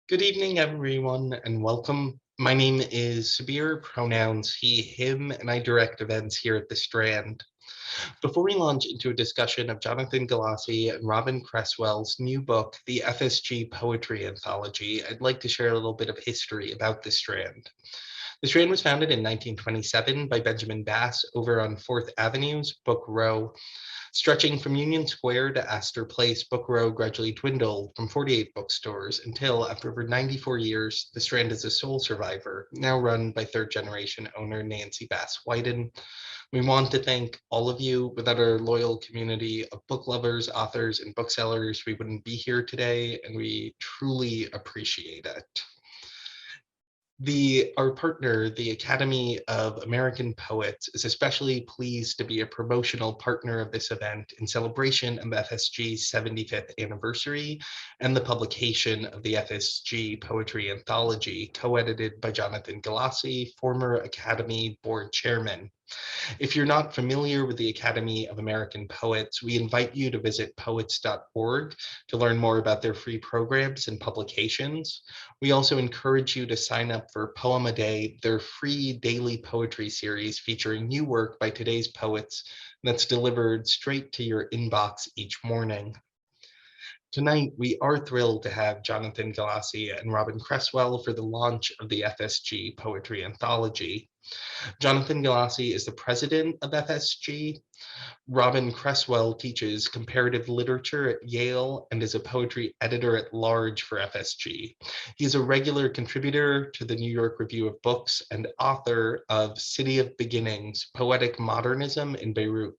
Good evening, everyone, and welcome. My name is Sabir, pronouns he, him, and I direct events here at the Strand. Before we launch into a discussion of Jonathan Galassi and Robyn Creswell's new book, the FSG Poetry Anthology, I'd like to share a little bit of history about the Strand. The Strand was founded in 1927 by Benjamin Bass over on 4th Avenue's Book Row. Stretching from Union Square to Astor Place, Book Row gradually dwindled from 48 bookstores until, after over 94 years, the Strand is a sole survivor, now run by third-generation owner Nancy Bass Whiten. We want to thank all of you. Without our loyal community of book lovers, authors, and booksellers, we wouldn't be here today, and we truly appreciate it. Our partner, the Academy of American Poets, is especially pleased to be a promotional partner of this event in celebration of FSG's 75th anniversary and the publication of the FSG Poetry Anthology, co-edited by Jonathan Galassi, former Academy Board Chairman. If you're not familiar with the Academy of American Poets, we invite you to visit poets.org to learn more about their free programs and publications. We also encourage you to sign up for Poem a Day, their free daily poetry series featuring new work by today's poets that's delivered straight to your inbox each morning. Tonight, we are thrilled to have Jonathan Galassi and Robyn Creswell for the launch of the FSG Poetry Anthology. Jonathan Galassi is the president of FSG. Robyn Creswell teaches comparative literature at Yale and is a poetry editor at large for FSG. He is a regular contributor to the New York Review of Books and author of City of Beginnings, Poetic Modernism in Beirut.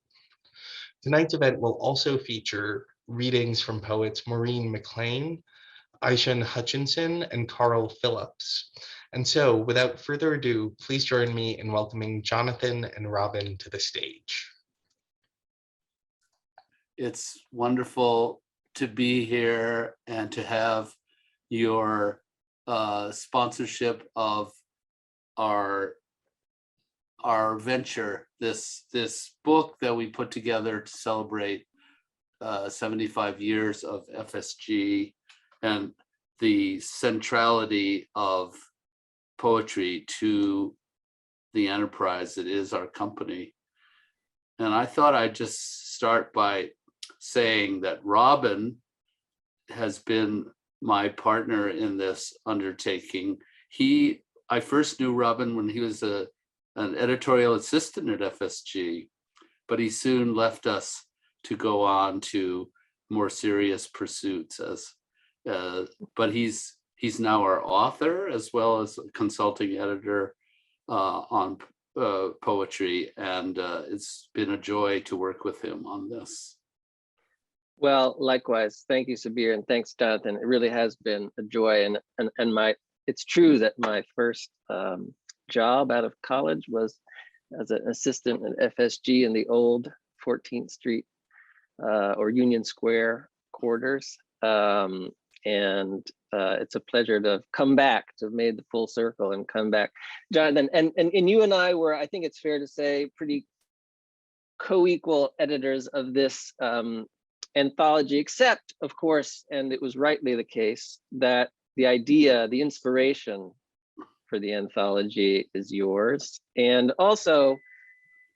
Tonight's event will also feature readings from poets Maureen McLane, Ishion Hutchinson, and Carl Phillips. And so, without further ado, please join me in welcoming Jonathan and Robyn to the stage. It's wonderful to be here and to have your sponsorship of our venture, this book that we put together to celebrate 75 years of FSG and the centrality of poetry to the enterprise that is our company. And I thought I'd just start by saying that Robyn has been my partner in this undertaking. I first knew Robyn when he was an editorial assistant at FSG, but he soon left us to go on to more serious pursuits but he's now our author as well as a consulting editor on poetry, and it's been a joy to work with him on this. Well, likewise, thank you, Sabir, and thanks, Jonathan. It really has been a joy, and it's true that my first job out of college was as an assistant at FSG in the old 14th Street or Union Square quarters. And it's a pleasure to have come back, to have made the full circle and come back. Jonathan, and you and I were, I think it's fair to say, pretty co-equal editors of this anthology, except, of course, and it was rightly the case, that the idea, the inspiration for the anthology is yours. And also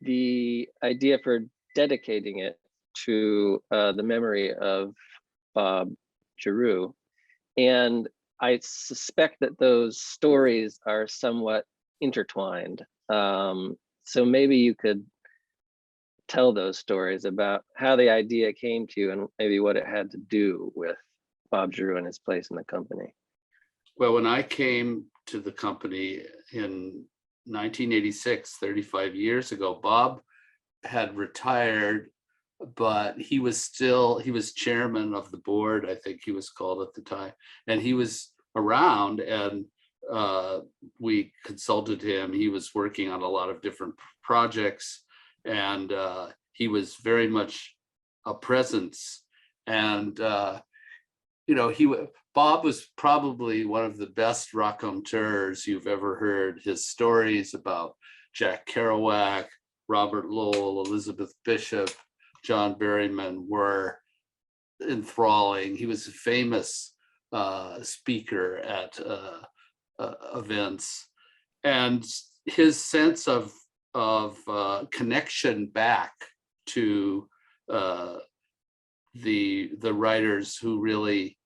the idea for dedicating it to the memory of Bob Giroux. And I suspect that those stories are somewhat intertwined. So maybe you could tell those stories about how the idea came to you and maybe what it had to do with Bob Giroux and his place in the company. Well, when I came to the company in 1986, 35 years ago, Bob had retired, but he was chairman of the board, I think he was called at the time, and he was around, and we consulted him. He was working on a lot of different projects, and he was very much a presence. And Bob was probably one of the best raconteurs you've ever heard. His stories about Jack Kerouac, Robert Lowell, Elizabeth Bishop, John Berryman were enthralling. He was a famous speaker at events, and his sense of connection back to the writers who really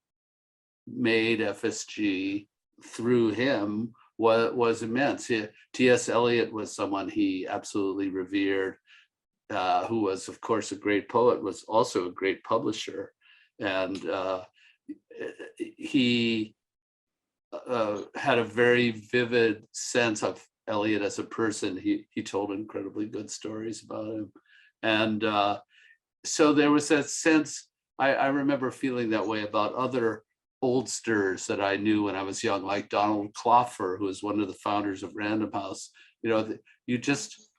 made FSG through him was immense. T.S. Eliot was someone he absolutely revered, who was, of course, a great poet, was also a great publisher. And he had a very vivid sense of Eliot as a person. He told incredibly good stories about him. And so there was that sense, I remember feeling that way about other oldsters that I knew when I was young, like Donald Cloffer, who was one of the founders of Random House. You know,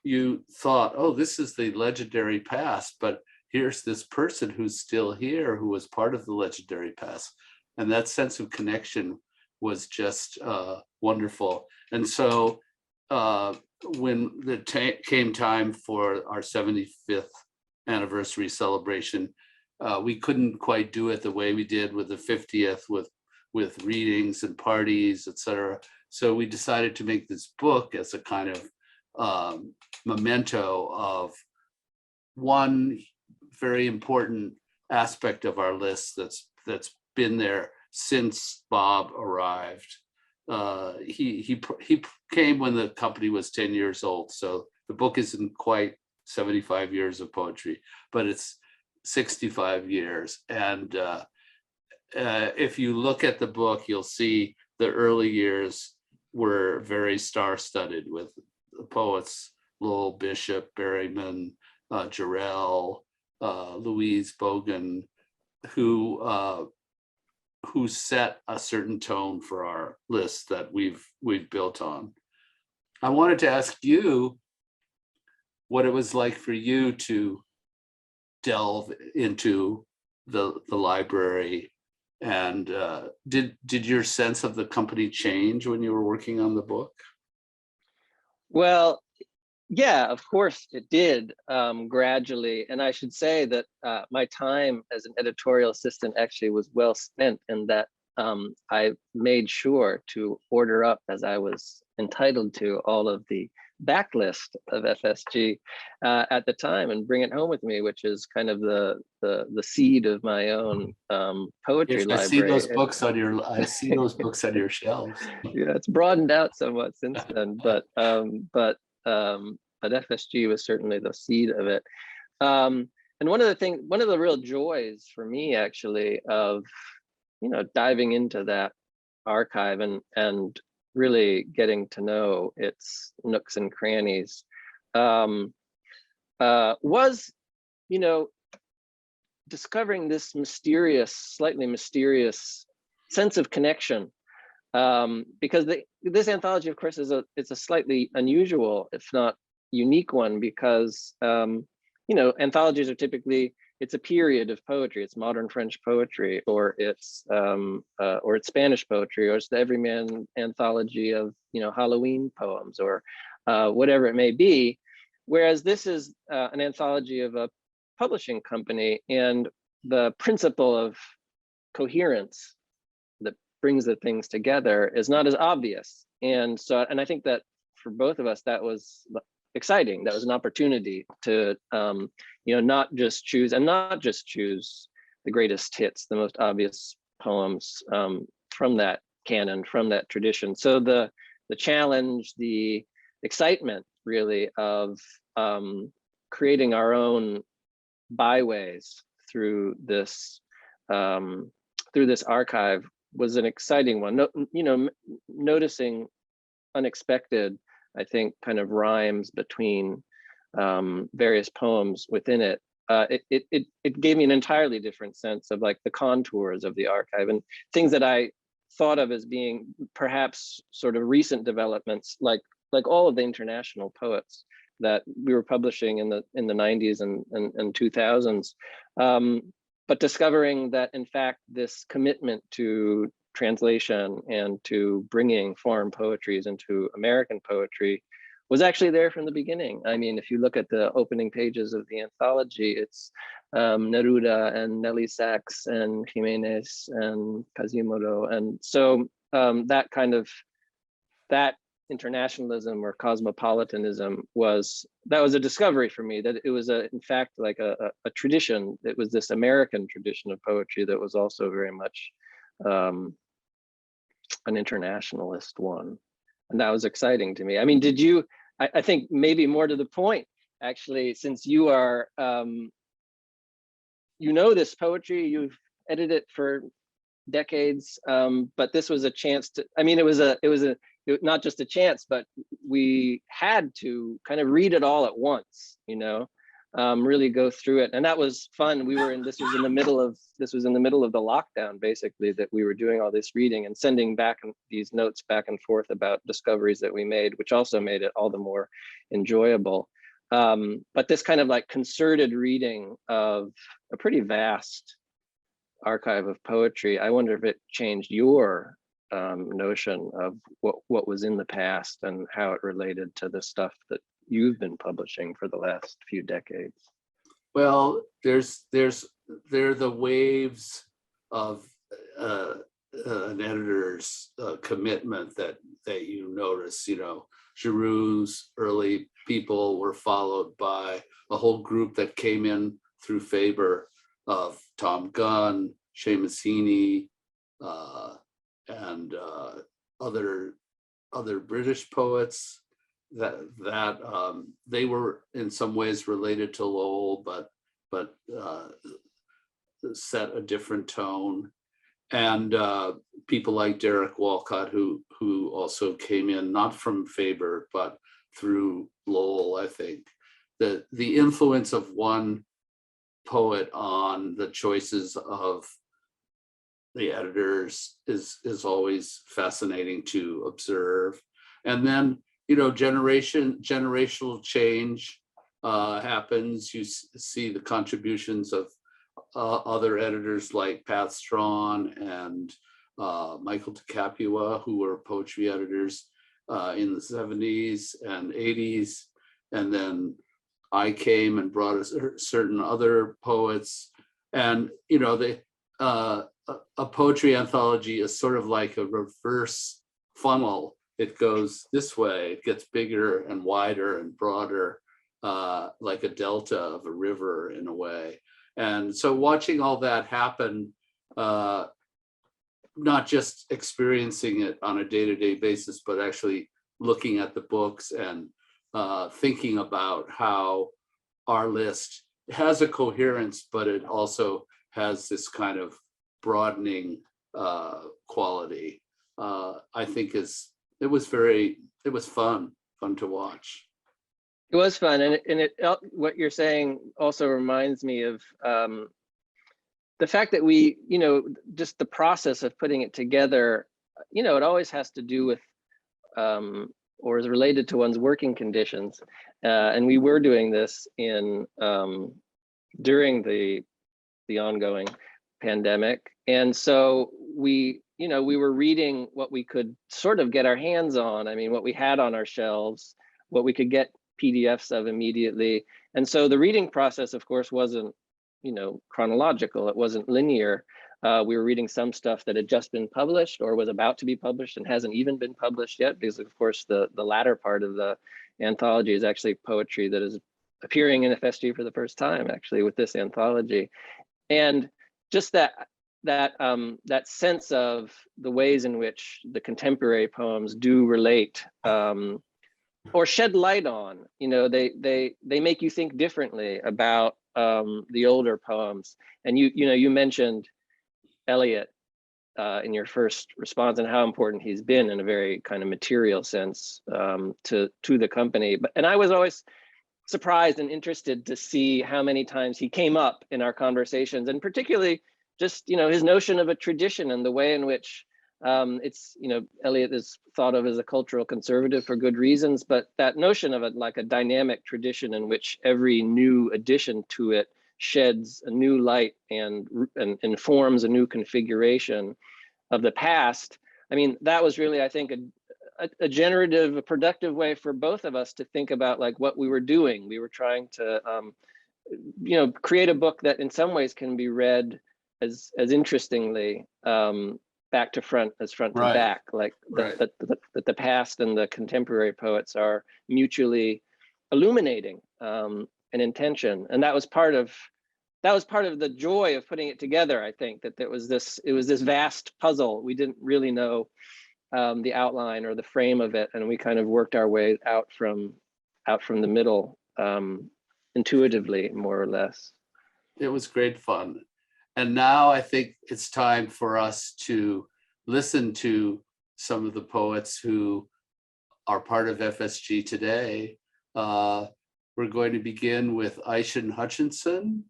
you thought, oh, this is the legendary past, but here's this person who's still here, who was part of the legendary past. And that sense of connection was just wonderful. And so when it came time for our 75th anniversary celebration, we couldn't quite do it the way we did with the 50th, with readings and parties, etc. So we decided to make this book as a kind of memento of one very important aspect of our list that's been there since Bob arrived. He came when the company was 10 years old, so the book isn't quite 75 years of poetry, but it's 65 years. And if you look at the book, you'll see the early years were very star-studded with the poets Lowell, Bishop, Berryman, Giroux, Louise Bogan, who set a certain tone for our list that we've built on. I wanted to ask you what it was like for you to delve into the library, and did your sense of the company change when you were working on the book? Well, yeah, of course it did, gradually. And I should say that my time as an editorial assistant actually was well spent in that I made sure to order up, as I was entitled to, all of the backlist of FSG at the time and bring it home with me, which is kind of the seed of my own poetry library. I see those books on your shelves. Yeah, it's broadened out somewhat since then, but FSG was certainly the seed of it. And one of the real joys for me, actually, of diving into that archive and really getting to know its nooks and crannies, was, discovering this slightly mysterious sense of connection. Because this anthology, of course, it's a slightly unusual, if not unique one, because anthologies are typically, it's a period of poetry. It's modern French poetry, or it's Spanish poetry, or it's the Everyman anthology of Halloween poems, or whatever it may be. Whereas this is an anthology of a publishing company, and the principle of coherence that brings the things together is not as obvious. And I think that for both of us, that was exciting. That was an opportunity to not just choose the greatest hits, the most obvious poems from that canon, from that tradition. So the challenge, the excitement, really, of creating our own byways through this archive was an exciting one. Noticing unexpected, I think, kind of rhymes between various poems within it. It gave me an entirely different sense of, like, the contours of the archive and things that I thought of as being perhaps sort of recent developments, like all of the international poets that we were publishing in the 90s and 2000s. But discovering that, in fact, this commitment to translation and to bringing foreign poetries into American poetry was actually there from the beginning. I mean, if you look at the opening pages of the anthology, it's Neruda and Nelly Sachs and Jimenez and Quasimodo. And so that internationalism or cosmopolitanism was a discovery for me, that it was in fact like a tradition. It was this American tradition of poetry that was also very much an internationalist one. And that was exciting to me. I mean, I think maybe more to the point, actually, since you are, this poetry, you've edited it for decades, but this was a chance to, I mean, it was not just a chance, but we had to kind of read it all at once, really go through it. And that was fun. This was in the middle of the lockdown, basically, that we were doing all this reading and sending back these notes back and forth about discoveries that we made, which also made it all the more enjoyable. But this kind of like concerted reading of a pretty vast archive of poetry, I wonder if it changed your notion of what was in the past and how it related to the stuff that you've been publishing for the last few decades. Well, there are the waves of an editor's commitment that you notice. Giroux's early people were followed by a whole group that came in through Faber of Tom Gunn, Seamus Heaney, and other British poets that they were in some ways related to Lowell, but set a different tone. And people like Derek Walcott, who also came in not from Faber but through Lowell. I think that the influence of one poet on the choices of the editors is always fascinating to observe. And then generational change happens. You see the contributions of other editors like Pat Strawn and Michael DeCapua, who were poetry editors in the 70s and 80s. And then I came and brought us certain other poets. And, a poetry anthology is sort of like a reverse funnel. It goes this way, it gets bigger and wider and broader, like a delta of a river in a way. And so watching all that happen, not just experiencing it on a day-to-day basis, but actually looking at the books and thinking about how our list has a coherence, but it also has this kind of broadening quality. I think it was fun to watch. It was fun, and what you're saying also reminds me of the fact that we, just the process of putting it together, it always has to do with or is related to one's working conditions, and we were doing this during the ongoing pandemic, and so we were reading what we could sort of get our hands on. I mean, what we had on our shelves, what we could get PDFs of immediately. And so the reading process, of course, wasn't, chronological. It wasn't linear. We were reading some stuff that had just been published or was about to be published and hasn't even been published yet, because of course the latter part of the anthology is actually poetry that is appearing in FSG for the first time, actually, with this anthology. And just that sense of the ways in which the contemporary poems do relate or shed light on, they make you think differently about the older poems. And you mentioned Eliot in your first response and how important he's been in a very kind of material sense to the company. And I was always surprised and interested to see how many times he came up in our conversations, and particularly just his notion of a tradition and the way in which it's Eliot is thought of as a cultural conservative for good reasons, but that notion of it like a dynamic tradition in which every new addition to it sheds a new light and informs a new configuration of the past. I mean, that was really, I think, a generative, a productive way for both of us to think about like what we were doing. We were trying to, create a book that in some ways can be read as interestingly back to front as front to back, like that the past and the contemporary poets are mutually illuminating and intention. And that was part of the joy of putting it together. I think that it was this vast puzzle. We didn't really know the outline or the frame of it, and we kind of worked our way out from the middle intuitively, more or less. It was great fun. And now I think it's time for us to listen to some of the poets who are part of FSG today. We're going to begin with Ishion Hutchinson.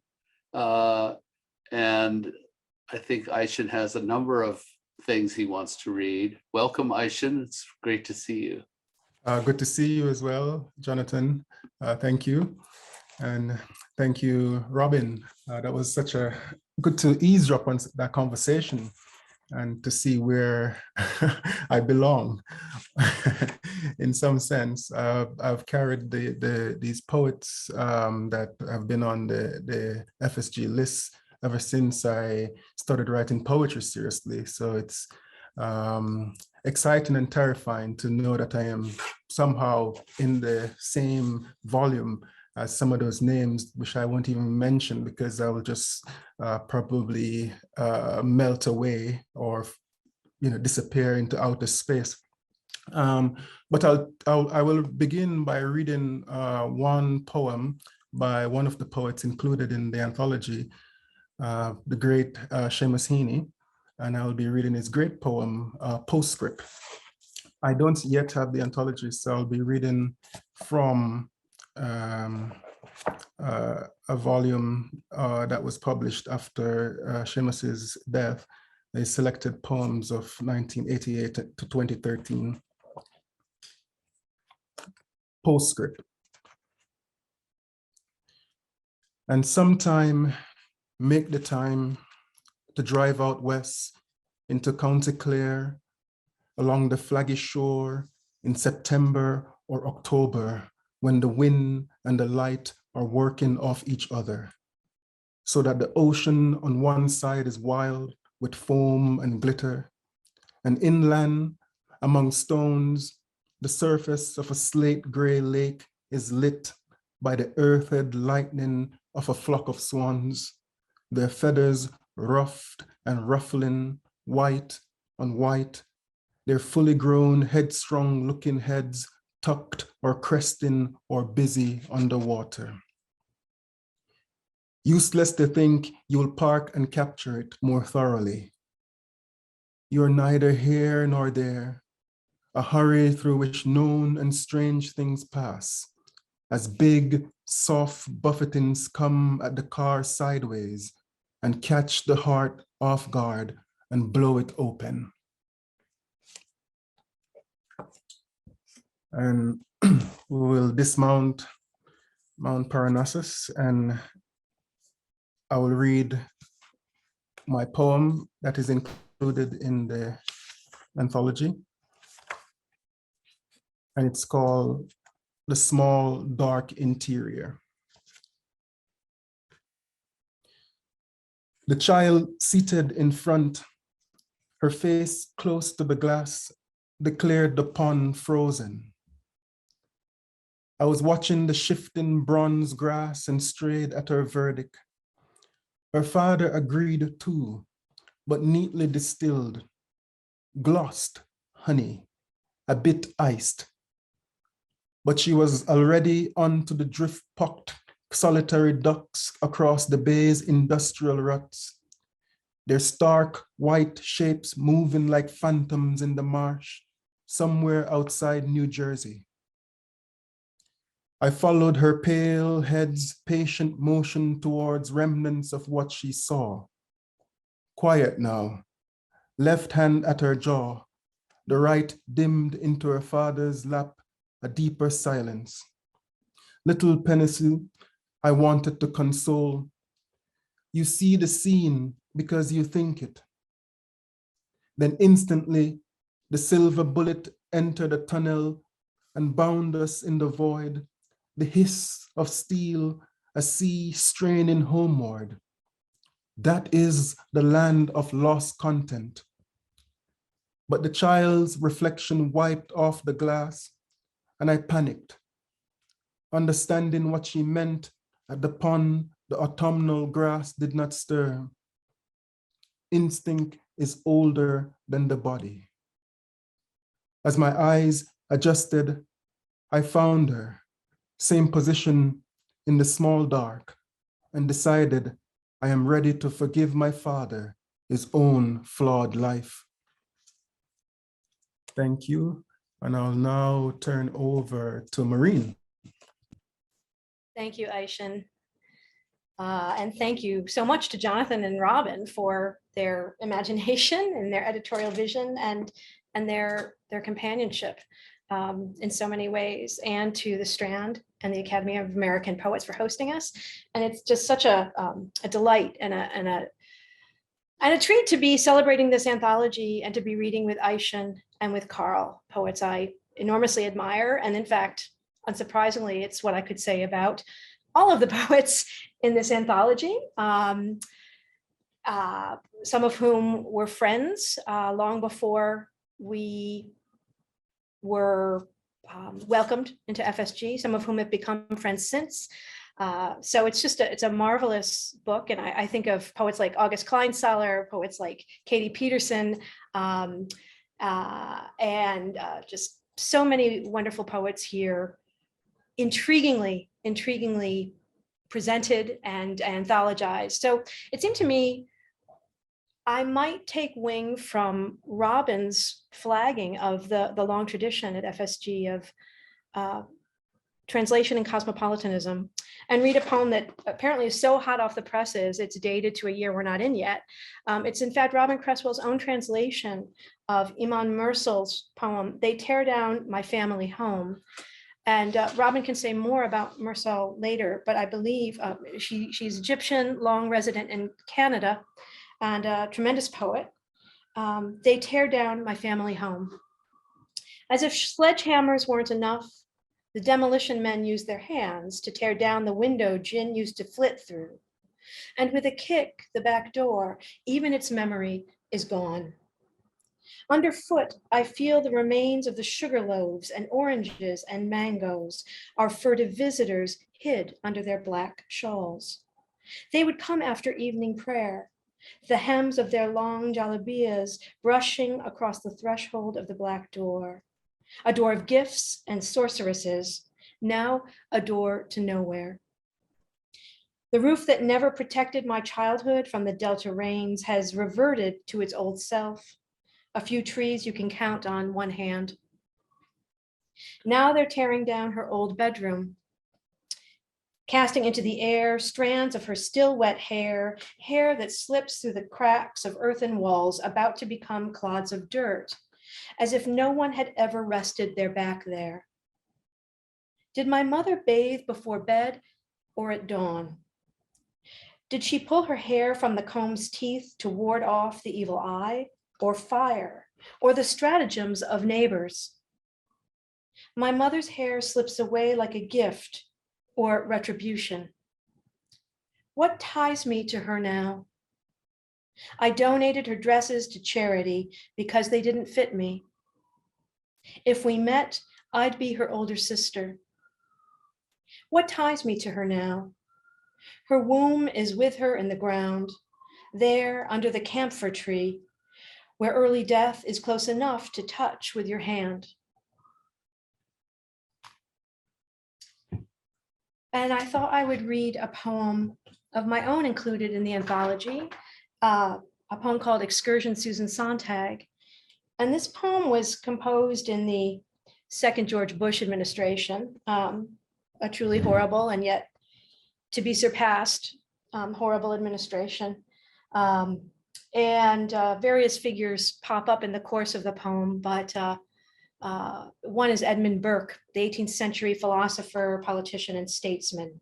And I think Ishion has a number of things he wants to read. Welcome, Ishion. It's great to see you. Good to see you as well, Jonathan. Thank you. And thank you, Robyn. That was such a good to eavesdrop on that conversation and to see where I belong. In some sense, I've carried these poets that have been on the FSG list ever since I started writing poetry seriously. So it's exciting and terrifying to know that I am somehow in the same volume as some of those names, which I won't even mention because I will just probably melt away or disappear into outer space. But I will begin by reading one poem by one of the poets included in the anthology, the great Seamus Heaney, and I will be reading his great poem, Postscript. I don't yet have the anthology, so I'll be reading from a volume that was published after Seamus's death, the selected poems of 1988 to 2013. Postscript. And sometime make the time to drive out west into County Clare, along the flaggy shore in September or October, when the wind and the light are working off each other, so that the ocean on one side is wild with foam and glitter, and inland among stones, the surface of a slate gray lake is lit by the earthed lightning of a flock of swans, their feathers ruffed and ruffling, white on white, their fully grown, headstrong looking heads tucked or cresting or busy underwater. Useless to think you'll park and capture it more thoroughly. You're neither here nor there, a hurry through which known and strange things pass, as big, soft buffetings come at the car sideways and catch the heart off guard and blow it open. And we will dismount Mount Parnassus, and I will read my poem that is included in the anthology. And it's called The Small Dark Interior. The child seated in front, her face close to the glass, declared the pond frozen. I was watching the shifting bronze grass and strayed at her verdict. Her father agreed too, but neatly distilled, glossed honey, a bit iced. But she was already onto the drift-pocked solitary ducks across the bay's industrial ruts, their stark white shapes moving like phantoms in the marsh, somewhere outside New Jersey. I followed her pale head's patient motion towards remnants of what she saw. Quiet now, left hand at her jaw, the right dimmed into her father's lap, a deeper silence. Little Penicillin, I wanted to console. You see the scene because you think it. Then instantly, The silver bullet entered the tunnel and bound us in the void, the hiss of steel, a sea straining homeward. That is the land of lost content. But the child's reflection wiped off the glass, and I panicked, understanding what she meant at the pond. The autumnal grass did not stir. Instinct is older than the body. As my eyes adjusted, I found her, same position in the small dark, and decided I am ready to forgive my father his own flawed life. Thank you. And I'll now turn over to Maureen. Thank you, Ishion. And thank you so much to Jonathan and Robyn for their imagination and their editorial vision and their companionship in so many ways, and to the Strand and the Academy of American Poets for hosting us. And it's just such a delight and a treat to be celebrating this anthology and to be reading with Ishion and with Carl, poets I enormously admire. And in fact, unsurprisingly, it's what I could say about all of the poets in this anthology, some of whom were friends long before we were welcomed into FSG, some of whom have become friends since. So it's a marvelous book. And I think of poets like August Kleinsaler, poets like Katie Peterson, and just so many wonderful poets here, intriguingly presented and anthologized. So it seemed to me I might take wing from Robyn's flagging of the long tradition at FSG of translation and cosmopolitanism, and read a poem that apparently is so hot off the presses, it's dated to a year we're not in yet. It's in fact Robyn Creswell's own translation of Iman Mursal's poem, They Tear Down My Family Home. And Robyn can say more about Mursal later, but I believe she's Egyptian, long resident in Canada, and a tremendous poet. They tear down my family home. As if sledgehammers weren't enough, the demolition men use their hands to tear down the window Jin used to flit through. And with a kick, the back door, even its memory is gone. Underfoot, I feel the remains of the sugar loaves and oranges and mangoes, our furtive visitors hid under their black shawls. They would come after evening prayer, the hems of their long jalabias brushing across the threshold of the black door, a door of gifts and sorceresses, now a door to nowhere. The roof that never protected my childhood from the Delta rains has reverted to its old self. A few trees you can count on one hand. Now they're tearing down her old bedroom, casting into the air strands of her still wet hair, hair that slips through the cracks of earthen walls about to become clods of dirt, as if no one had ever rested their back there. Did my mother bathe before bed or at dawn? Did she pull her hair from the comb's teeth to ward off the evil eye, or fire, or the stratagems of neighbors? My mother's hair slips away like a gift or retribution. What ties me to her now? I donated her dresses to charity because they didn't fit me. If we met, I'd be her older sister. What ties me to her now? Her womb is with her in the ground, there under the camphor tree, where early death is close enough to touch with your hand. And I thought I would read a poem of my own included in the anthology, a poem called Excursion Susan Sontag. And this poem was composed in the second George Bush administration, a truly horrible and yet to be surpassed horrible administration. And various figures pop up in the course of the poem, but one is Edmund Burke, the 18th century philosopher, politician, and statesman.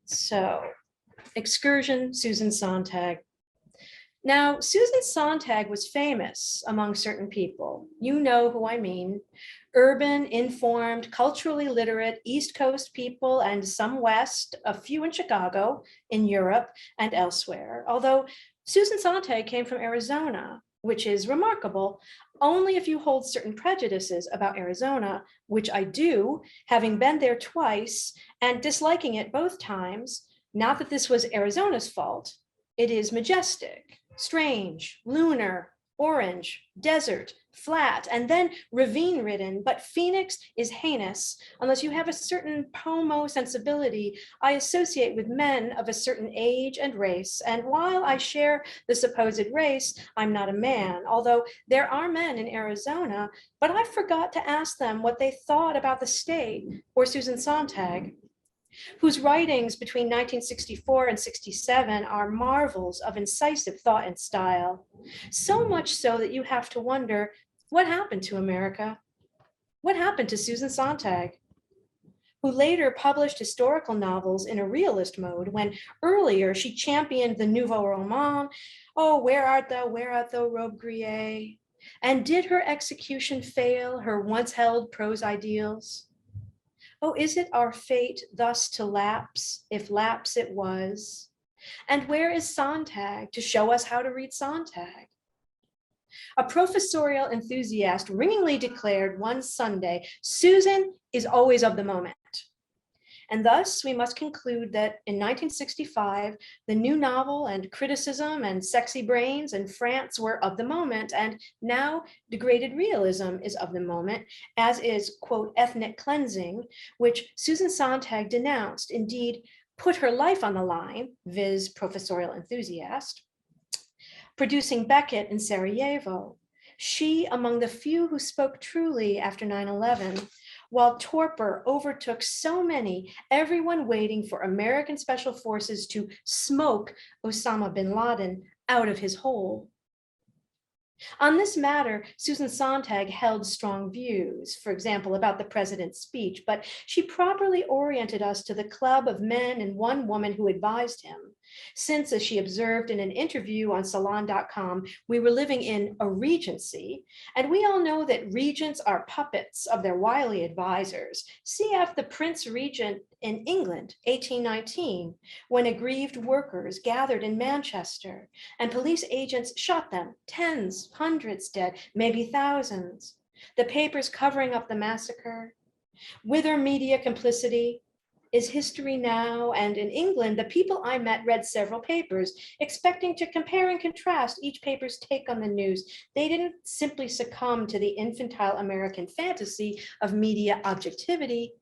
So, Excursion, Susan Sontag. Now, Susan Sontag was famous among certain people. You know who I mean. Urban, informed, culturally literate East Coast people and some West, a few in Chicago, in Europe, and elsewhere. Although Susan Sontag came from Arizona, which is remarkable only if you hold certain prejudices about Arizona, which I do, having been there twice and disliking it both times. Not that this was Arizona's fault. It is majestic, strange, lunar, orange, desert, flat, and then ravine-ridden. But Phoenix is heinous unless you have a certain pomo sensibility I associate with men of a certain age and race. And while I share the supposed race, I'm not a man, although there are men in Arizona, but I forgot to ask them what they thought about the state or Susan Sontag, whose writings between 1964 and 67 are marvels of incisive thought and style. So much so that you have to wonder, what happened to America? What happened to Susan Sontag, who later published historical novels in a realist mode when earlier she championed the nouveau roman, oh, where art thou, Robespierre? And did her execution fail her once held prose ideals? Oh, is it our fate thus to lapse, if lapse it was? And where is Sontag to show us how to read Sontag? A professorial enthusiast ringingly declared one Sunday, Susan is always of the moment. And thus we must conclude that in 1965, the new novel and criticism and sexy brains and France were of the moment, and now degraded realism is of the moment, as is, quote, ethnic cleansing, which Susan Sontag denounced, indeed put her life on the line, viz. Professorial enthusiast, producing Beckett in Sarajevo. She, among the few who spoke truly after 9/11, while torpor overtook so many, everyone waiting for American special forces to smoke Osama bin Laden out of his hole. On this matter, Susan Sontag held strong views, for example, about the president's speech, but she properly oriented us to the club of men and one woman who advised him. Since, as she observed in an interview on Salon.com, we were living in a regency, and we all know that regents are puppets of their wily advisors. Cf. the Prince Regent in England, 1819, when aggrieved workers gathered in Manchester, and police agents shot them, tens, hundreds dead, maybe thousands. The papers covering up the massacre. Whither media complicity? Is history now? And in England, the people I met read several papers, expecting to compare and contrast each paper's take on the news. They didn't simply succumb to the infantile American fantasy of media objectivity.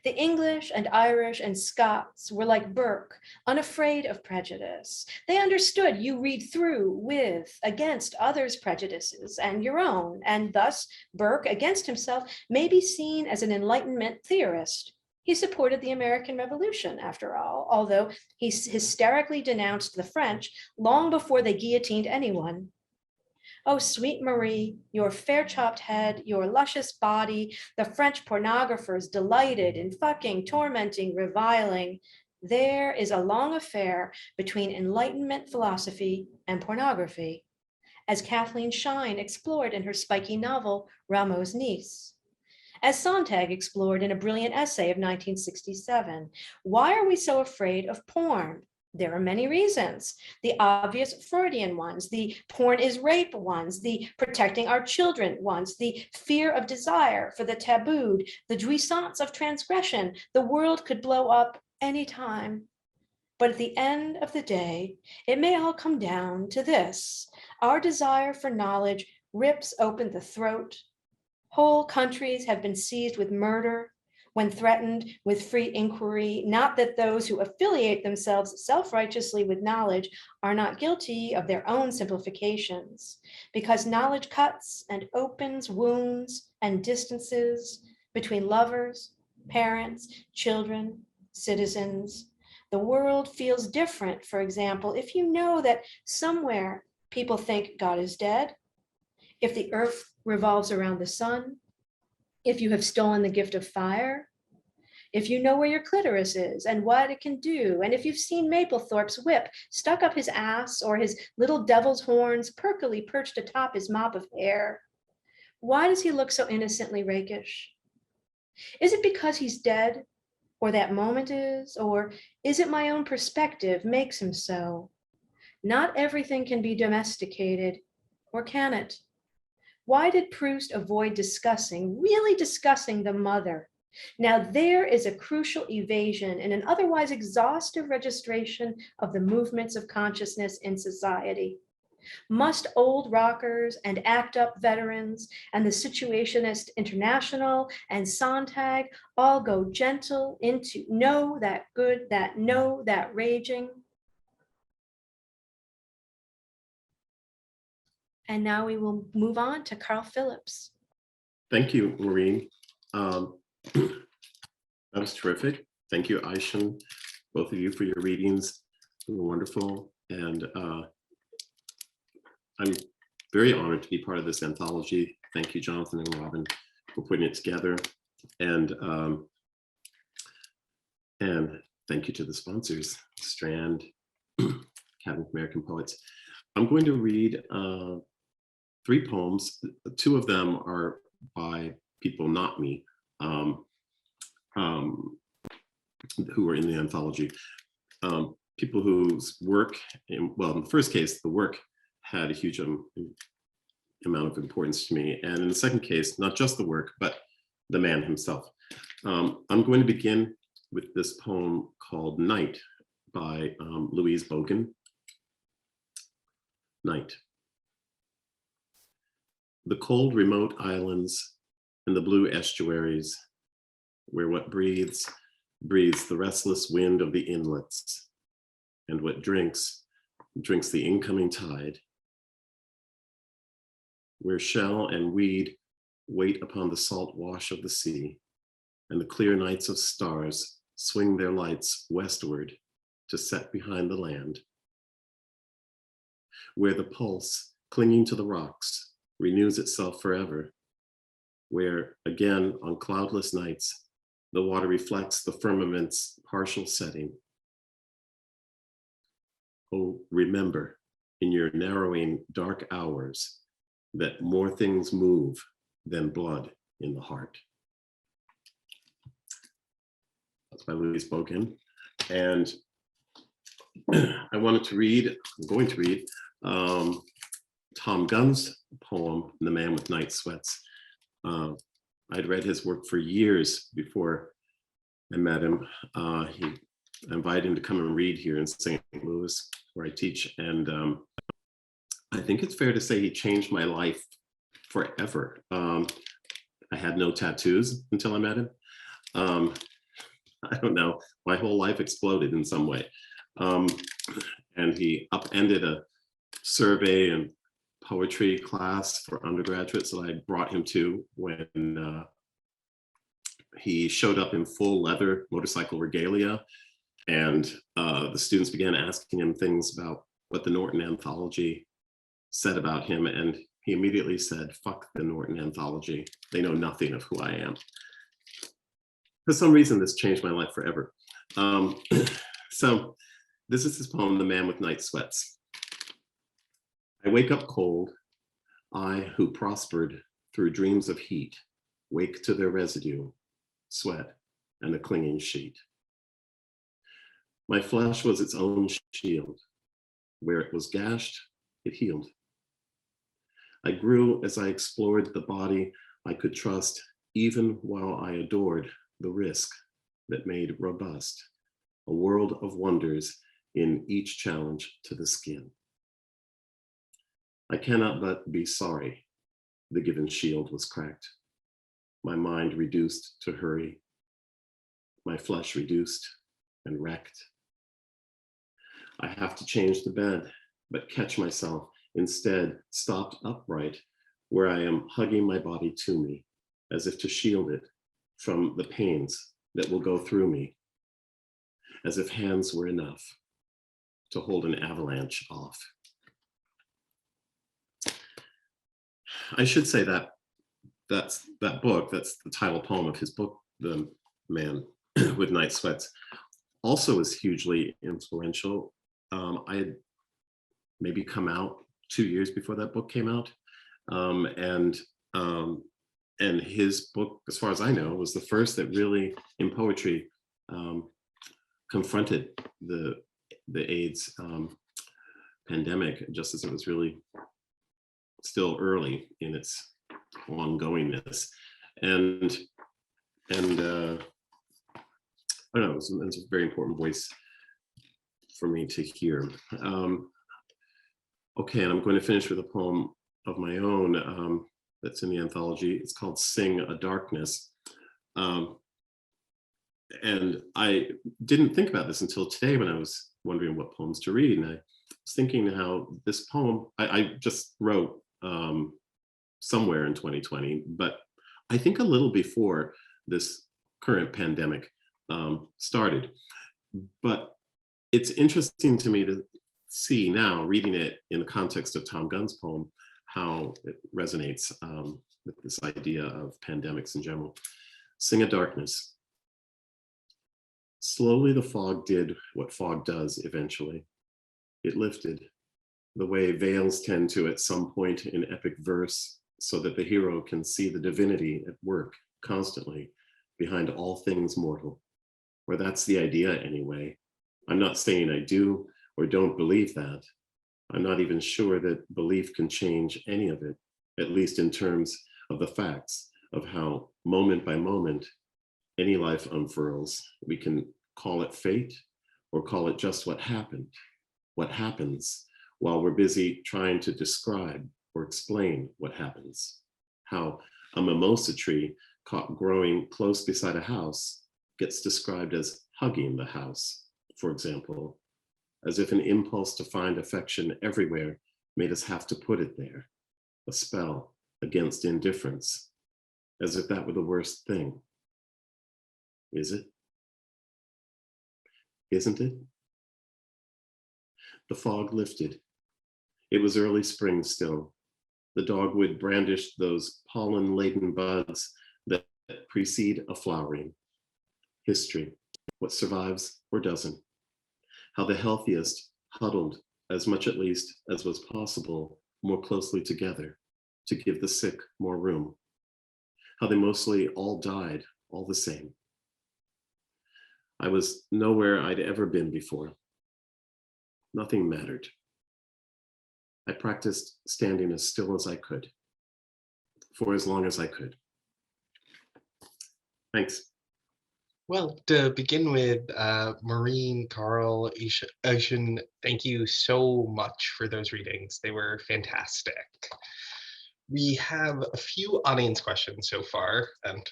The English and Irish and Scots were like Burke, unafraid of prejudice. They understood you read through, with, against others' prejudices and your own, and thus Burke, against himself, may be seen as an Enlightenment theorist. He supported the American Revolution, after all, although he hysterically denounced the French long before they guillotined anyone. Oh, sweet Marie, your fair-chopped head, your luscious body, the French pornographers delighted in fucking, tormenting, reviling. There is a long affair between Enlightenment philosophy and pornography, as Kathleen Shine explored in her spiky novel, Rameau's Niece. As Sontag explored in a brilliant essay of 1967, why are we so afraid of porn? There are many reasons. The obvious Freudian ones, the porn is rape ones, the protecting our children ones, the fear of desire for the tabooed, the jouissance of transgression. The world could blow up anytime. But at the end of the day, it may all come down to this. Our desire for knowledge rips open the throat. Whole countries have been seized with murder when threatened with free inquiry, not that those who affiliate themselves self-righteously with knowledge are not guilty of their own simplifications, because knowledge cuts and opens wounds and distances between lovers, parents, children, citizens. The world feels different, for example, if you know that somewhere people think God is dead, if the earth revolves around the sun, if you have stolen the gift of fire, if you know where your clitoris is and what it can do, and if you've seen Mapplethorpe's whip stuck up his ass or his little devil's horns perkily perched atop his mop of hair. Why does he look so innocently rakish? Is it because he's dead, or that moment is, or is it my own perspective makes him so? Not everything can be domesticated, or can it? Why did Proust avoid discussing, really discussing the mother? Now there is a crucial evasion in an otherwise exhaustive registration of the movements of consciousness in society. Must old rockers and ACT UP veterans and the Situationist International and Sontag all go gentle into know that good, that know that raging? And now we will move on to Carl Phillips. Thank you, Maureen. That was terrific. Thank you, Ishion, both of you for your readings. They were wonderful. And I'm very honored to be part of this anthology. Thank you, Jonathan and Robyn, for putting it together. And thank you to the sponsors, Strand, Academy of American Poets. I'm going to read 3 poems. 2 of them are by people not me, who are in the anthology. People whose work, in the first case, the work had a huge amount of importance to me. And in the second case, not just the work, but the man himself. I'm going to begin with this poem called Night by Louise Bogan. Night. The cold remote islands and the blue estuaries, where what breathes the restless wind of the inlets, and what drinks the incoming tide, where shell and weed wait upon the salt wash of the sea, and the clear nights of stars swing their lights westward to set behind the land, where the pulse, clinging to the rocks, renews itself forever, where, again, on cloudless nights, the water reflects the firmament's partial setting. Oh, remember, in your narrowing dark hours, that more things move than blood in the heart. That's by Louise Bogan. And I'm going to read Tom Gunn's poem, The Man with Night Sweats. I'd read his work for years before I met him. I invited him to come and read here in St. Louis, where I teach. And I think it's fair to say he changed my life forever. I had no tattoos until I met him. I don't know, my whole life exploded in some way. And he upended a survey and poetry class for undergraduates that I brought him to when he showed up in full leather motorcycle regalia. And the students began asking him things about what the Norton Anthology said about him. And he immediately said, "Fuck the Norton Anthology. They know nothing of who I am." For some reason, this changed my life forever. So this is his poem, The Man with Night Sweats. I wake up cold, I who prospered through dreams of heat, wake to their residue, sweat, and a clinging sheet. My flesh was its own shield. Where it was gashed, it healed. I grew as I explored the body I could trust, even while I adored the risk that made robust a world of wonders in each challenge to the skin. I cannot but be sorry the given shield was cracked, my mind reduced to hurry, my flesh reduced and wrecked. I have to change the bed, but catch myself instead stopped upright where I am hugging my body to me as if to shield it from the pains that will go through me, as if hands were enough to hold an avalanche off. I should say that that book, that's the title poem of his book, The Man with Night Sweats also was hugely influential. I had maybe come out 2 years before that book came out. And his book, as far as I know, was the first that really, in poetry, confronted the AIDS pandemic, just as it was really still early in its ongoingness. And I don't know, it's a very important voice for me to hear. Okay, and I'm going to finish with a poem of my own that's in the anthology. It's called Sing a Darkness. And I didn't think about this until today when I was wondering what poems to read. And I was thinking how this poem, I just wrote somewhere in 2020, but I think a little before this current pandemic started. But it's interesting to me to see now, reading it in the context of Tom Gunn's poem, how it resonates with this idea of pandemics in general. Sing a Darkness. Slowly the fog did what fog does eventually. It lifted, the way veils tend to at some point in epic verse, so that the hero can see the divinity at work constantly behind all things mortal. Or that's the idea anyway. I'm not saying I do or don't believe that. I'm not even sure that belief can change any of it, at least in terms of the facts of how moment by moment any life unfurls. We can call it fate or call it just what happened, what happens while we're busy trying to describe or explain what happens. How a mimosa tree caught growing close beside a house gets described as hugging the house, for example, as if an impulse to find affection everywhere made us have to put it there, a spell against indifference, as if that were the worst thing. Is it? Isn't it? The fog lifted. It was early spring still. The dogwood brandished those pollen-laden buds that precede a flowering. History, what survives or doesn't. How the healthiest huddled, as much at least as was possible, more closely together to give the sick more room. How they mostly all died all the same. I was nowhere I'd ever been before. Nothing mattered. I practiced standing as still as I could, for as long as I could. Thanks. Well, to begin with, Maureen, Carl, Ishion, thank you so much for those readings. They were fantastic. We have a few audience questions so far, and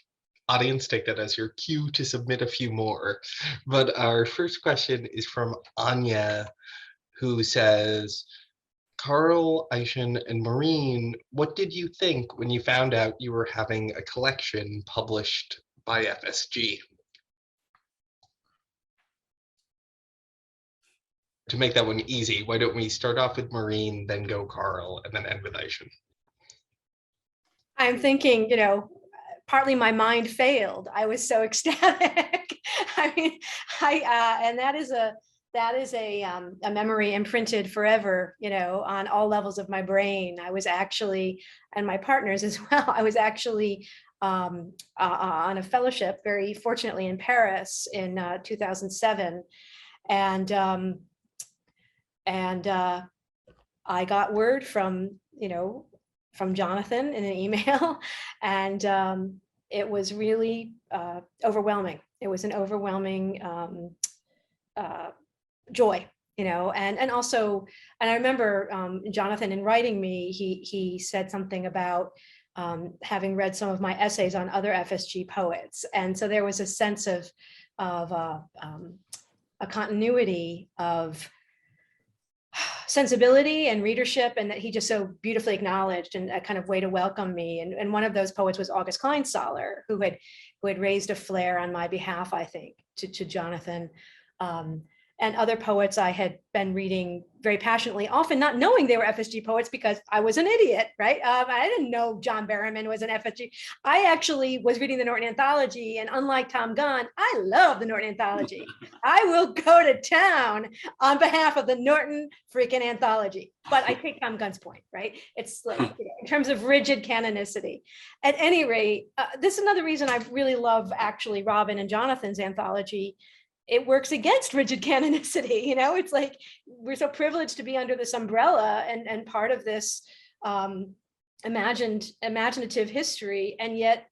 audience, take that as your cue to submit a few more. But our first question is from Anya, who says, Carl, Ishion, and Maureen, what did you think when you found out you were having a collection published by FSG? To make that one easy, why don't we start off with Maureen, then go Carl, and then end with Ishion? I'm thinking, partly my mind failed. I was so ecstatic. I mean, and that is a memory imprinted forever, on all levels of my brain. I was actually, and my partners as well, I was actually on a fellowship, very fortunately in Paris in 2007. And I got word from Jonathan in an email, and it was really overwhelming. It was an overwhelming joy, and also, and I remember Jonathan, in writing me, he said something about having read some of my essays on other FSG poets, and so there was a sense of a continuity of sensibility and readership, and that he just so beautifully acknowledged, and a kind of way to welcome me. And one of those poets was August Kleinstahler, who had raised a flare on my behalf, I think, to Jonathan. and other poets I had been reading very passionately, often not knowing they were FSG poets because I was an idiot, right? I didn't know John Berryman was an FSG. I actually was reading the Norton Anthology, and unlike Tom Gunn, I love the Norton Anthology. I will go to town on behalf of the Norton freaking Anthology. But I take Tom Gunn's point, right? It's like, in terms of rigid canonicity. At any rate, this is another reason I really love actually Robyn and Jonathan's anthology. It works against rigid canonicity. It's like we're so privileged to be under this umbrella and part of this imaginative history. And yet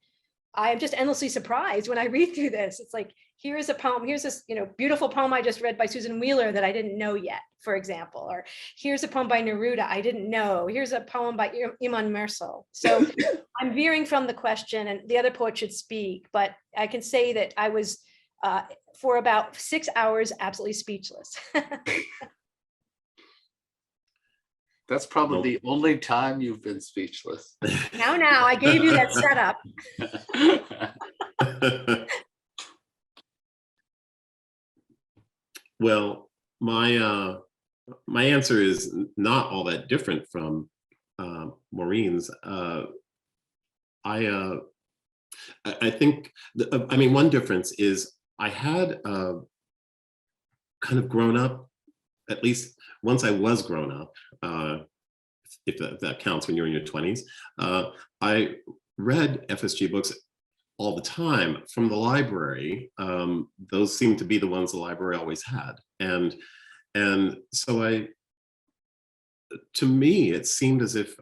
I'm just endlessly surprised when I read through this. It's like, here's a poem, here's this beautiful poem I just read by Susan Wheeler that I didn't know yet, for example, or here's a poem by Neruda I didn't know, here's a poem by Iman Mersal. So I'm veering from the question, and the other poet should speak, but I can say that I was for about 6 hours absolutely speechless. That's probably the only time you've been speechless. Now, I gave you that setup. Well, my answer is not all that different from Maureen's. I think, one difference is I had kind of grown up, at least once I was grown up, if that counts when you're in your 20s. I read FSG books all the time from the library. Those seem to be the ones the library always had. And so to me, it seemed as if,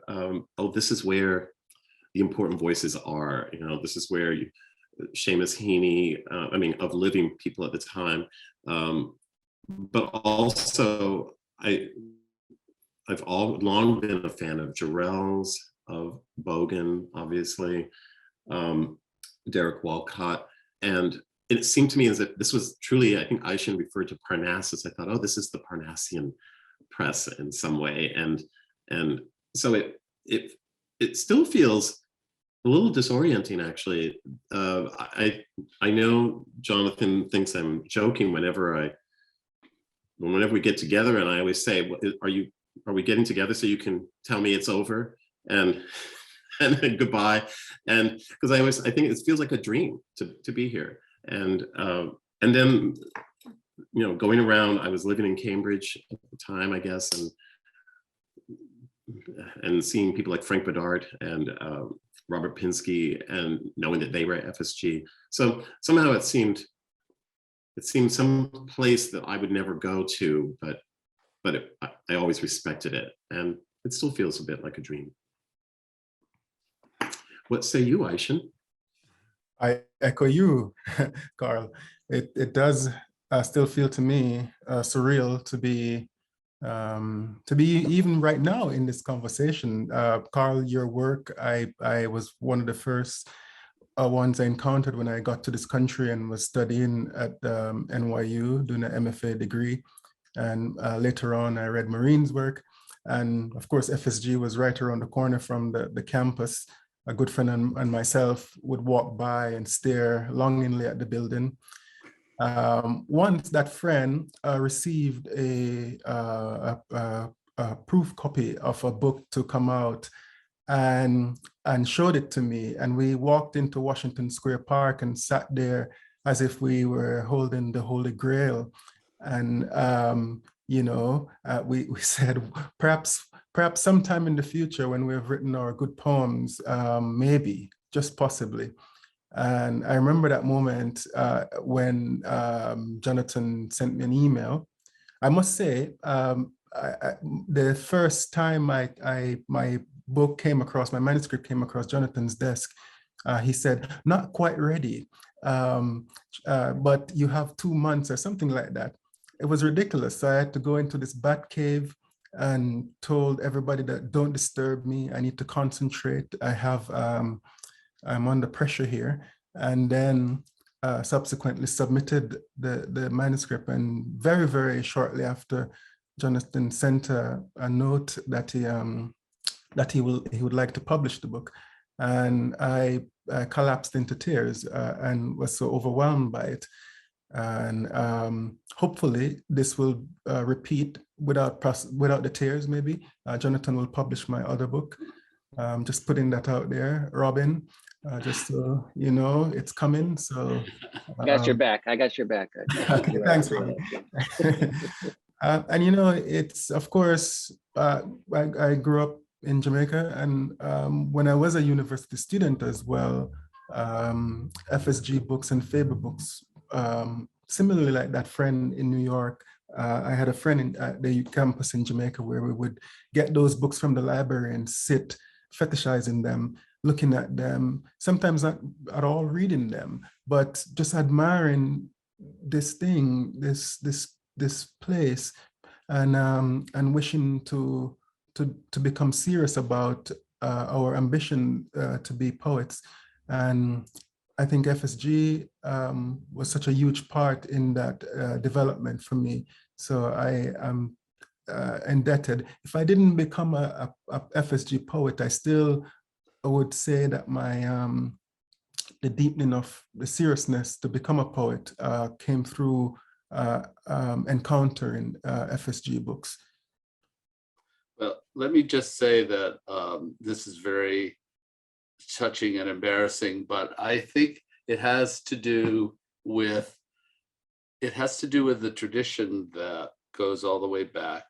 this is where the important voices are. This is where Seamus Heaney, of living people at the time. But also, I've long been a fan of Jarrell's, of Bogan, obviously, Derek Walcott. And it seemed to me as if this was truly, I think Ishion referred to Parnassus. I thought, oh, this is the Parnassian press in some way. And so it still feels a little disorienting, actually. I know Jonathan thinks I'm joking whenever we get together, and I always say, are we getting together so you can tell me it's over and then goodbye? And because I think it feels like a dream to be here. And then going around, I was living in Cambridge at the time, I guess, and seeing people like Frank Bedard and Robert Pinsky, and knowing that they were at FSG. So somehow it seemed some place that I would never go to, but I always respected it, and it still feels a bit like a dream. What say you, Ishion? I echo you, Carl. It does still feel to me surreal to be even right now in this conversation. Carl, your work, I was one of the first ones I encountered when I got to this country and was studying at NYU, doing an MFA degree. And later on, I read Maureen's work. And of course, FSG was right around the corner from the campus. A good friend and myself would walk by and stare longingly at the building. Once that friend received a proof copy of a book to come out and showed it to me. And we walked into Washington Square Park and sat there as if we were holding the Holy Grail. And, we said, perhaps sometime in the future when we have written our good poems, maybe, just possibly. And I remember that moment when Jonathan sent me an email. I must say, the first time my book came across, my manuscript came across Jonathan's desk, he said, not quite ready, but you have 2 months or something like that. It was ridiculous. So I had to go into this bat cave and told everybody that don't disturb me. I need to concentrate. I'm under pressure here. And then subsequently submitted the manuscript. And very, very shortly after, Jonathan sent a note that he would like to publish the book. And I collapsed into tears and was so overwhelmed by it. And hopefully this will repeat without the tears, maybe. Jonathan will publish my other book. Just putting that out there. Robyn, just so you know, it's coming. So I got your back. I got your back. okay, thanks, Robyn. And you know, it's of course, I grew up in Jamaica, and when I was a university student as well, FSG books and Faber books, similarly like that friend in New York, I had a friend in the campus in Jamaica where we would get those books from the library and sit fetishizing them, looking at them, sometimes not at all reading them, but just admiring this thing, this place, and wishing to become serious about our ambition to be poets. And I think FSG was such a huge part in that development for me. So I am indebted. If I didn't become a FSG poet, I still would say that my the deepening of the seriousness to become a poet came through encountering FSG books. Well, let me just say that this is very touching and embarrassing, but I think it has to do with the tradition that goes all the way back.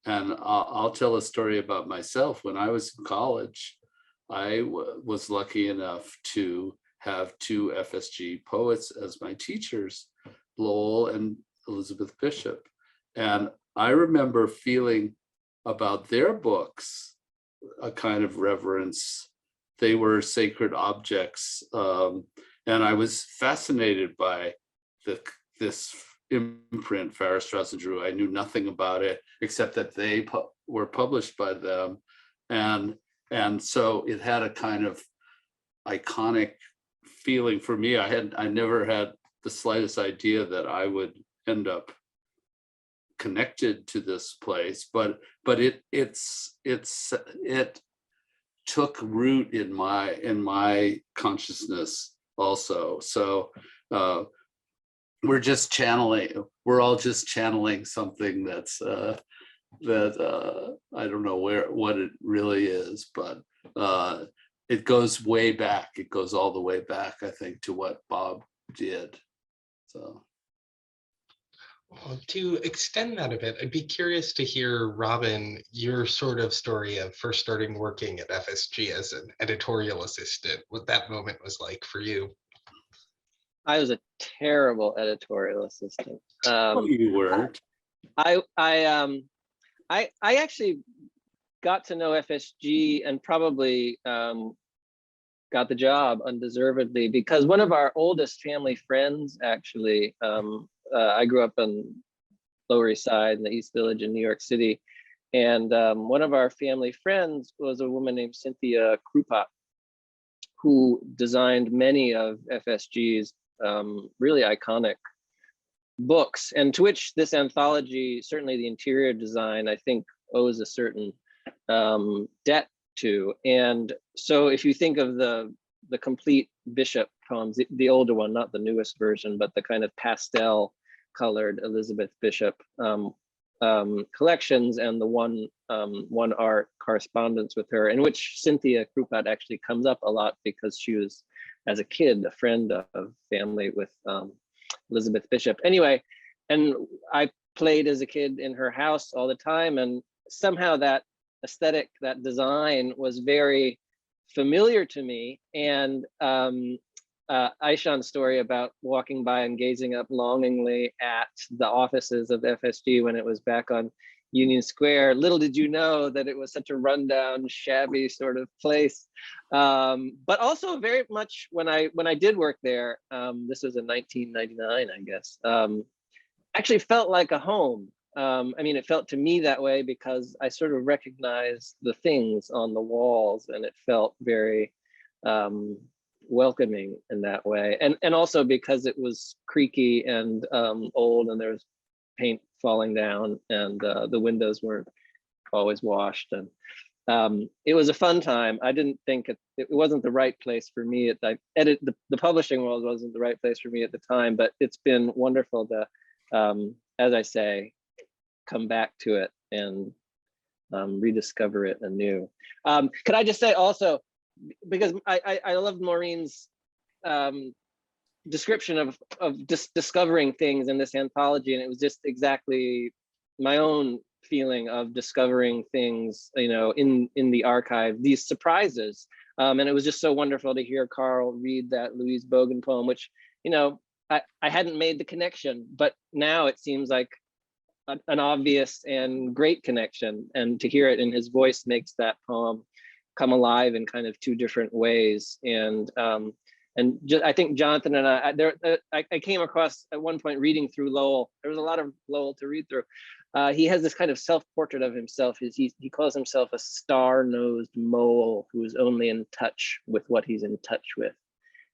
And I'll tell a story about myself. When I was in college, I was lucky enough to have two FSG poets as my teachers, Lowell and Elizabeth Bishop. And I remember feeling about their books a kind of reverence. They were sacred objects. And I was fascinated by this imprint, Farrar, Straus and Giroux. I knew nothing about it except that they were published by them. And so it had a kind of iconic feeling for me. I never had the slightest idea that I would end up connected to this place, but it took root in my consciousness also. So we're all just channeling something that's that I don't know what it really is, but it goes way back. It goes all the way back, I think, to what Bob did. So. Well, to extend that a bit, I'd be curious to hear, Robyn, your sort of story of first starting working at FSG as an editorial assistant, what that moment was like for you. I was a terrible editorial assistant. You weren't. I actually got to know FSG and probably got the job undeservedly because one of our oldest family friends, actually, I grew up on Lower East Side in the East Village in New York City. And one of our family friends was a woman named Cynthia Krupat, who designed many of FSG's really iconic books, and to which this anthology, certainly the interior design, I think owes a certain debt to. And so if you think of the complete Bishop poems, the older one, not the newest version, but the kind of pastel colored Elizabeth Bishop collections, and the one art correspondence with her, in which Cynthia Krupat actually comes up a lot because she was, as a kid, a friend of family with Elizabeth Bishop. Anyway, and I played as a kid in her house all the time, and somehow that aesthetic, that design was very familiar to me. And Ishion's story about walking by and gazing up longingly at the offices of FSG when it was back on Union Square. Little did you know that it was such a rundown, shabby sort of place. But also very much when I did work there, this was in 1999, I guess, actually felt like a home. I mean, it felt to me that way because I sort of recognized the things on the walls, and it felt very welcoming in that way. And also because it was creaky and old, and there was paint falling down, and the windows weren't always washed. And It was a fun time. I didn't think it wasn't the right place for me. The publishing world wasn't the right place for me at the time, but it's been wonderful to, as I say, come back to it and rediscover it anew. Could I just say also, because I loved Maureen's description of discovering things in this anthology, and it was just exactly my own feeling of discovering things, you know, in the archive, these surprises. And it was just so wonderful to hear Carl read that Louise Bogan poem, which, you know, I hadn't made the connection, but now it seems like an obvious and great connection. And to hear it in his voice makes that poem come alive in kind of two different ways. And just, I think Jonathan and I came across at one point reading through Lowell. There was a lot of Lowell to read through. He has this kind of self-portrait of himself. He calls himself a star-nosed mole who is only in touch with what he's in touch with.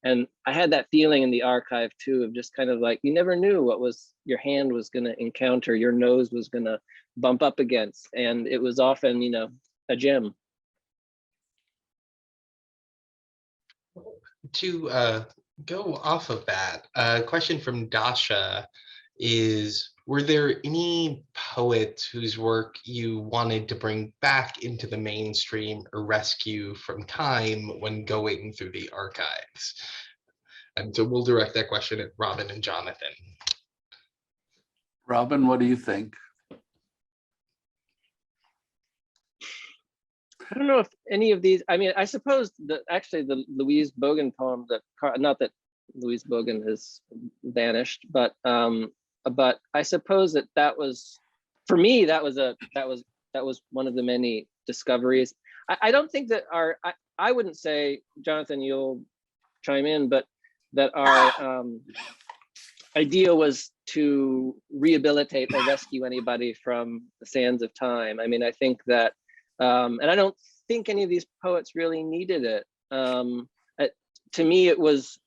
And I had that feeling in the archive too, of just kind of like, you never knew what your hand was going to encounter, your nose was going to bump up against. And it was often, you know, a gem. To go off of that, a question from Dasha is, were there any poets whose work you wanted to bring back into the mainstream or rescue from time when going through the archives? And so we'll direct that question at Robyn and Jonathan. Robyn, what do you think? I don't know if any of these, I mean, I suppose that actually the Louise Bogan poem, not that Louise Bogan has vanished, but I suppose that was, for me, that was one of the many discoveries. I don't think that I wouldn't say, Jonathan, you'll chime in, but that our idea was to rehabilitate or rescue anybody from the sands of time. I mean, I think that, and I don't think any of these poets really needed it. To me, it was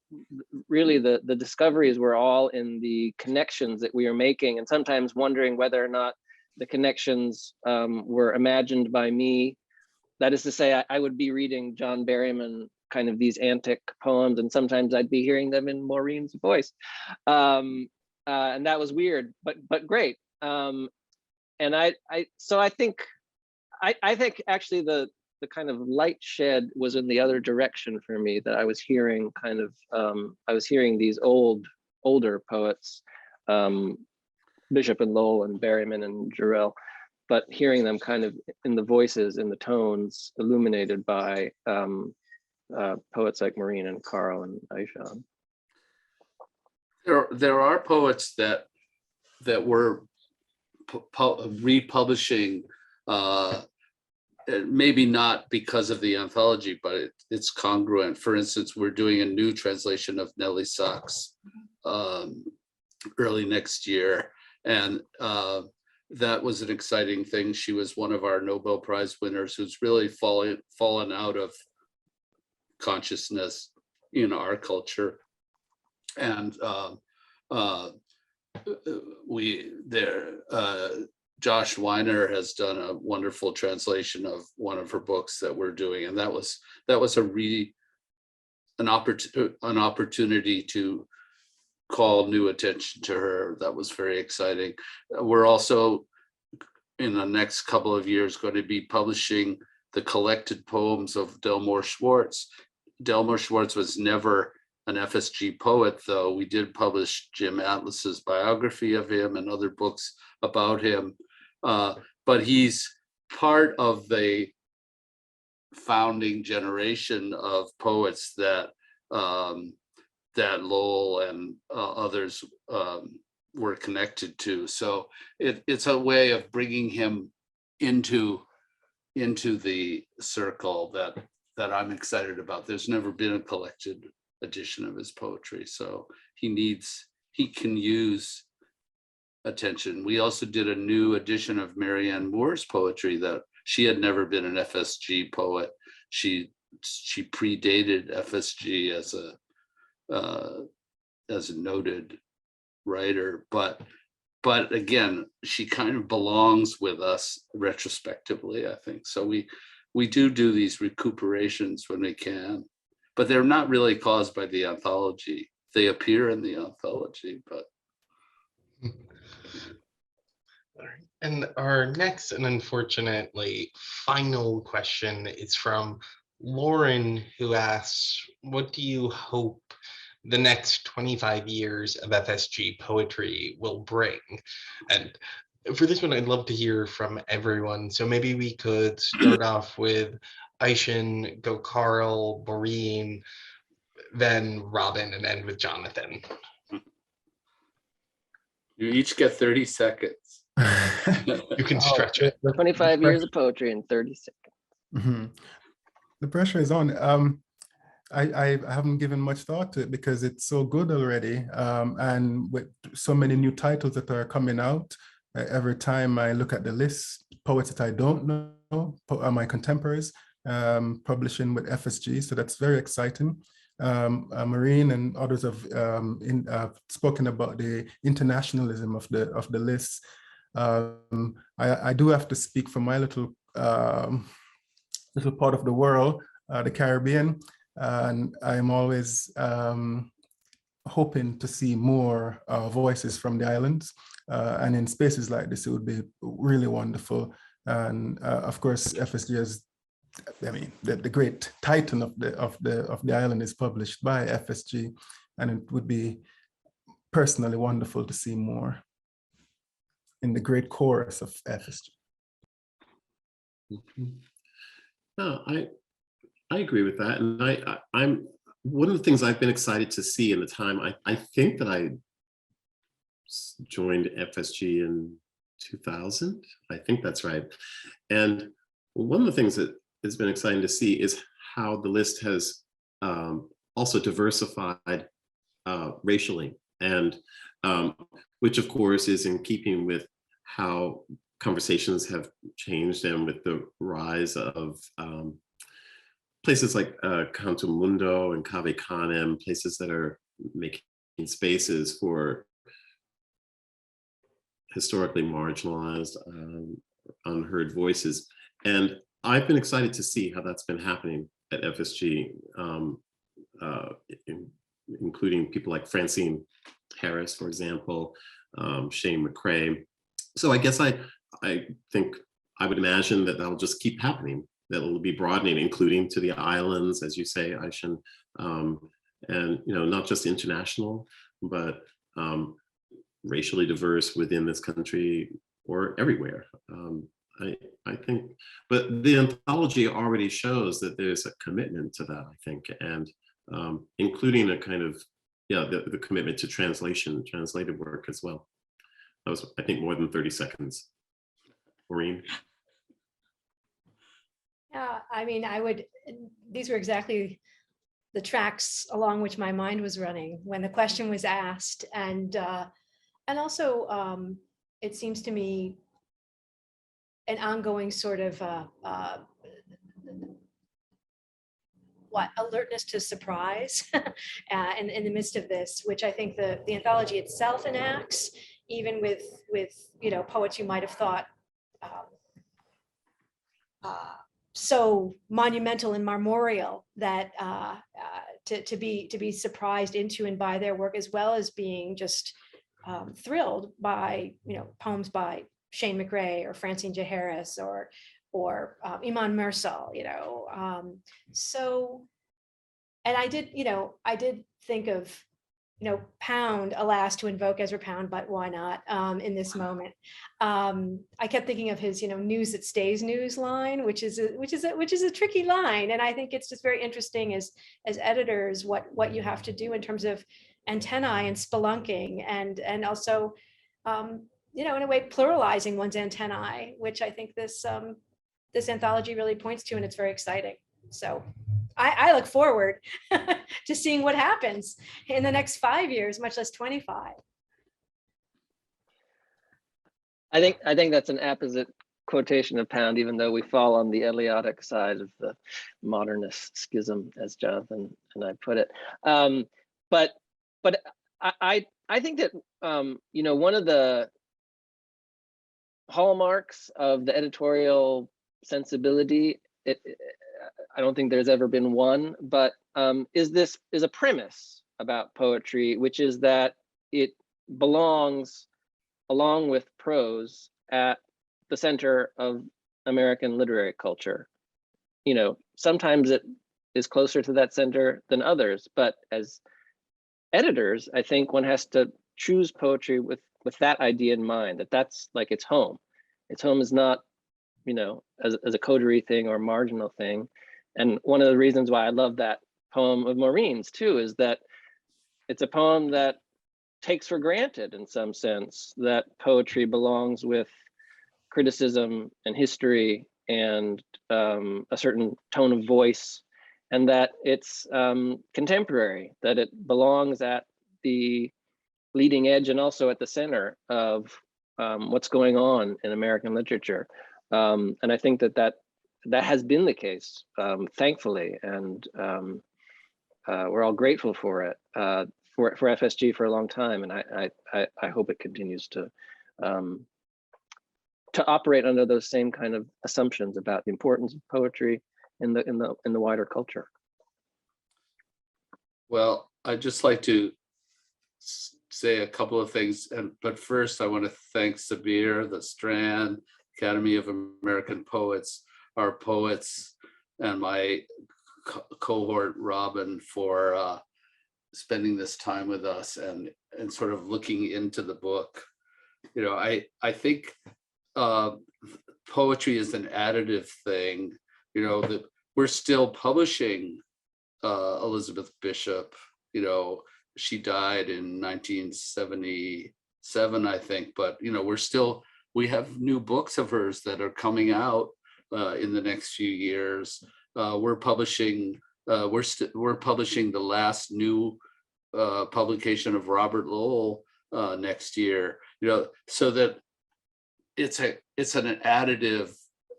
really the discoveries were all in the connections that we are making, and sometimes wondering whether or not the connections were imagined by me. That is to say, I would be reading John Berryman, kind of these antic poems, and sometimes I'd be hearing them in Maureen's voice, and that was weird, but great. And so I think actually the kind of light shed was in the other direction for me, that I was hearing kind of, I was hearing these older poets, Bishop and Lowell and Berryman and Giroux, but hearing them kind of in the voices, in the tones, illuminated by poets like Maureen and Carl and Ishion. There are poets that were republishing, maybe not because of the anthology, but it's congruent. For instance, we're doing a new translation of Nellie Sachs early next year, and that was an exciting thing. She was one of our Nobel Prize winners who's really fallen out of consciousness in our culture. And Josh Weiner has done a wonderful translation of one of her books that we're doing, and that was an opportunity to call new attention to her. That was very exciting. We're also, in the next couple of years, going to be publishing the collected poems of Delmore Schwartz. Delmore Schwartz was never an FSG poet, though. We did publish Jim Atlas's biography of him and other books about him. But he's part of the founding generation of poets that Lowell and others were connected to. So it's a way of bringing him into the circle that I'm excited about. There's never been a collected edition of his poetry, so he can use attention. We also did a new edition of Marianne Moore's poetry that she had never been an FSG poet. She predated FSG as a noted writer, but again, she kind of belongs with us retrospectively, I think. So we do these recuperations when we can, but they're not really caused by the anthology. They appear in the anthology, but. All right. And our next and unfortunately final question is from Lauren, who asks, what do you hope the next 25 years of FSG poetry will bring? And for this one, I'd love to hear from everyone. So maybe we could start off with Ishion, go Carl, Maureen, then Robyn, and end with Jonathan. You each get 30 seconds. You can stretch it. 25 years of poetry in 30 seconds. Mhm. The pressure is on. I haven't given much thought to it because it's so good already. And with so many new titles that are coming out, every time I look at the list, poets that I don't know are my contemporaries, publishing with FSG. So that's very exciting. Maureen and others have spoken about the internationalism of the list. I do have to speak for my little part of the world, the Caribbean, and I'm always hoping to see more voices from the islands, and in spaces like this, it would be really wonderful. And of course, FSG is, I mean, the great titan of the island is published by FSG, and it would be personally wonderful to see more in the great chorus of FSG. No, I agree with that, and I'm one of the things I've been excited to see in the time. I think that I joined FSG in 2000. I think that's right, and one of the things that has been exciting to see is how the list has also diversified racially, and which of course is in keeping with how conversations have changed and with the rise of places like Canto Mundo and Cave Canem, places that are making spaces for historically marginalized, unheard voices. And I've been excited to see how that's been happening at FSG, including people like Francine Harris, for example, Shane McCrae. So I guess I think I would imagine that that'll just keep happening, that it'll be broadening, including to the islands, as you say, Ishion, and not just international, but racially diverse within this country or everywhere. I think, but the anthology already shows that there's a commitment to that, I think, and including a kind of, the commitment to translated work as well. That was, I think, more than 30 seconds. Maureen? Yeah, I mean, these were exactly the tracks along which my mind was running when the question was asked. And also, it seems to me an ongoing sort of alertness to surprise in the midst of this, which I think the anthology itself enacts, even with poets you might have thought so monumental and memorial, that to be surprised into and by their work, as well as being just thrilled by poems by Shane McCrae or Francine J. Harris or Iman Mersal, so, and I did think of Pound, alas, to invoke Ezra Pound, but why not in this moment? I kept thinking of his news that stays news line, which is a tricky line, and I think it's just very interesting as editors what you have to do in terms of antennae and spelunking, and also in a way pluralizing one's antennae, which I think this anthology really points to, and it's very exciting. So I look forward to seeing what happens in the next 5 years, much less 25. I think that's an apposite quotation of Pound, even though we fall on the Eliotic side of the modernist schism, as Jonathan and I put it. But I think that one of the hallmarks of the editorial sensibility I don't think there's ever been one, but is a premise about poetry, which is that it belongs, along with prose, at the center of American literary culture. You know, sometimes it is closer to that center than others, but as editors, I think one has to choose poetry with that idea in mind, that that's like its home. Its home is not, you know, as a coterie thing or a marginal thing. And one of the reasons why I love that poem of Maureen's too is that it's a poem that takes for granted, in some sense, that poetry belongs with criticism and history and a certain tone of voice, and that it's contemporary, that it belongs at the leading edge and also at the center of what's going on in American literature. And I think that has been the case, thankfully, and we're all grateful for it, for FSG for a long time, and I hope it continues to operate under those same kind of assumptions about the importance of poetry in the wider culture. Well, I'd just like to say a couple of things, but first I want to thank Sabir, the Strand, Academy of American Poets, our poets, and my cohort Robyn for spending this time with us and sort of looking into the book. You know, I think poetry is an additive thing. You know, that we're still publishing Elizabeth Bishop. You know, she died in 1977, I think, but you know, we have new books of hers that are coming out in the next few years. We're publishing the last new publication of Robert Lowell next year. You know, so that it's an additive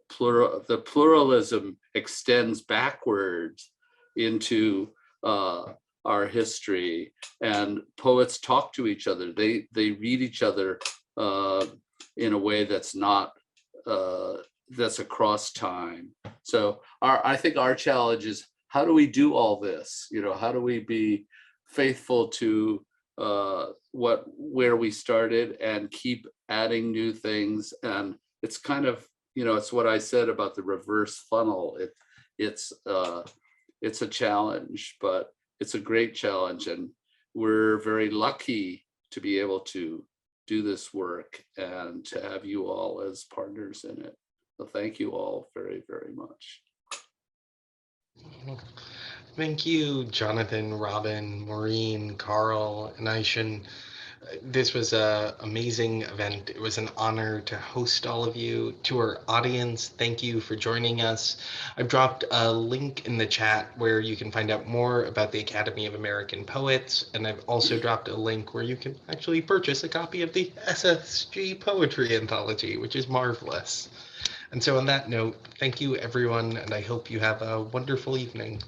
plural. The pluralism extends backwards into our history, and poets talk to each other. They read each other in a way that's not that's across time. So I think our challenge is, how do we do all this? You know, how do we be faithful to where we started and keep adding new things? And it's kind of, you know, it's what I said about the reverse funnel. It's a challenge, but it's a great challenge, and we're very lucky to be able to do this work and to have you all as partners in it. So thank you all very, very much. Thank you, Jonathan, Robyn, Maureen, Carl, and Ishion. This was an amazing event. It was an honor to host all of you. To our audience, thank you for joining us. I've dropped a link in the chat where you can find out more about the Academy of American Poets, and I've also dropped a link where you can actually purchase a copy of the FSG Poetry Anthology, which is marvelous. And so on that note, thank you everyone, and I hope you have a wonderful evening.